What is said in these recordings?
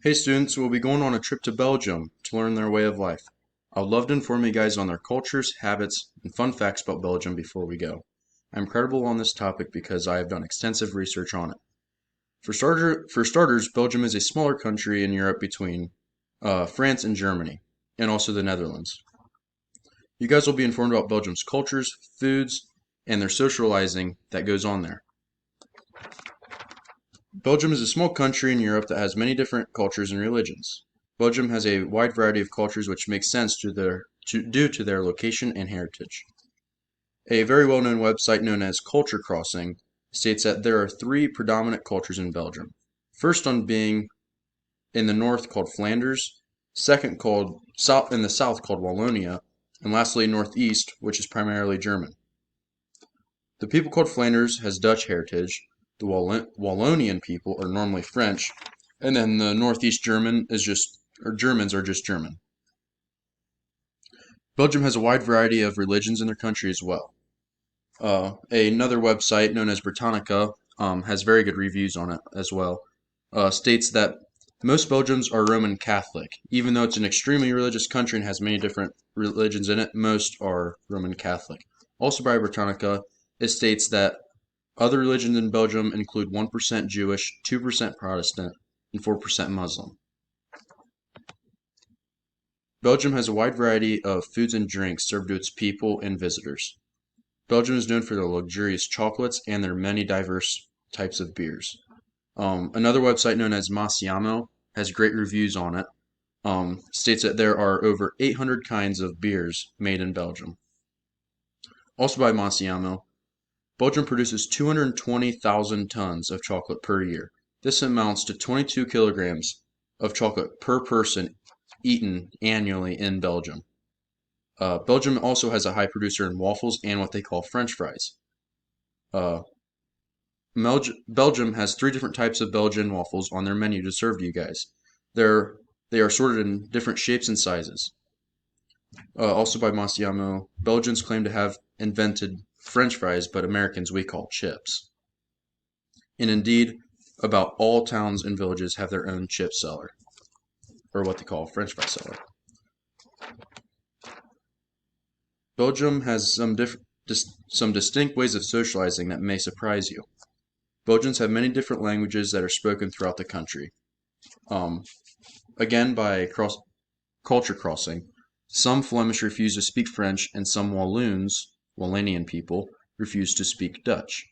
Hey students, we'll be going on a trip to Belgium to learn their way of life. I would love to inform you guys on their cultures, habits, and fun facts about Belgium before we go. I'm credible on this topic because I have done extensive research on it. For starters, Belgium is a smaller country in Europe between France and Germany, and also the Netherlands. You guys will be informed about Belgium's cultures, foods, and their socializing that goes on there. Belgium is a small country in Europe that has many different cultures and religions. Belgium has a wide variety of cultures which makes sense due to their location and heritage. A very well-known website known as Culture Crossing states that there are three predominant cultures in Belgium. First on being in the north called Flanders, second called south in the south called Wallonia, and lastly northeast, which is primarily German. The people called Flanders has Dutch heritage, the Wallonian people are normally French, and then the Northeast German is Germans are just German. Belgium has a wide variety of religions in their country as well. Another website known as Britannica has very good reviews on it as well. States that most Belgians are Roman Catholic. Even though it's an extremely religious country and has many different religions in it, most are Roman Catholic. Also by Britannica, it states that other religions in Belgium include 1% Jewish, 2% Protestant, and 4% Muslim. Belgium has a wide variety of foods and drinks served to its people and visitors. Belgium is known for their luxurious chocolates and their many diverse types of beers. Another website known as Massiamo has great reviews on it. States that there are over 800 kinds of beers made in Belgium. Also by Massiamo, Belgium produces 220,000 tons of chocolate per year. This amounts to 22 kilograms of chocolate per person eaten annually in Belgium. Belgium also has a high producer in waffles and what they call French fries. Belgium has three different types of Belgian waffles on their menu to serve to you guys. They are sorted in different shapes and sizes. Also by Massiamo, Belgians claim to have invented French fries, but Americans we call chips. And indeed, about all towns and villages have their own chip seller, or what they call a French fry seller. Belgium has some distinct ways of socializing that may surprise you. Belgians have many different languages that are spoken throughout the country. Again, by culture crossing, some Flemish refuse to speak French, and some Wallonian people, refuse to speak Dutch.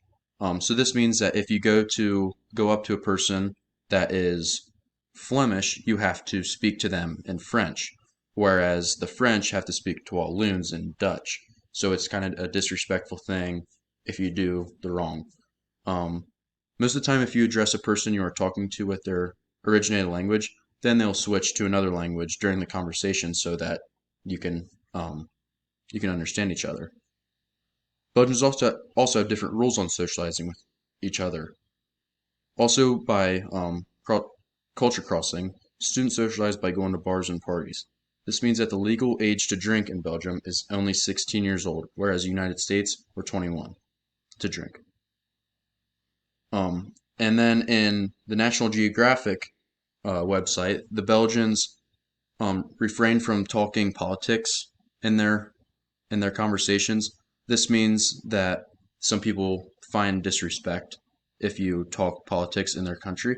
So this means that if you go up to a person that is Flemish, you have to speak to them in French, whereas the French have to speak to Walloons in Dutch. So it's kind of a disrespectful thing if you do the wrong. Most of the time, if you address a person you are talking to with their originated language, then they'll switch to another language during the conversation so that you can understand each other. Belgians also have different rules on socializing with each other. Also, by culture crossing, students socialize by going to bars and parties. This means that the legal age to drink in Belgium is only 16 years old, whereas the United States we're 21 to drink. And then in the National Geographic website, the Belgians refrain from talking politics in their conversations. This means that some people find disrespect if you talk politics in their country.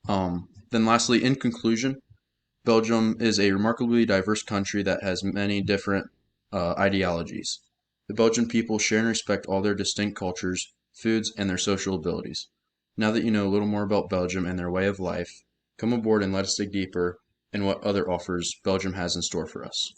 Then lastly, in conclusion, Belgium is a remarkably diverse country that has many different ideologies. The Belgian people share and respect all their distinct cultures, foods, and their social abilities. Now that you know a little more about Belgium and their way of life, come aboard and let us dig deeper in what other offers Belgium has in store for us.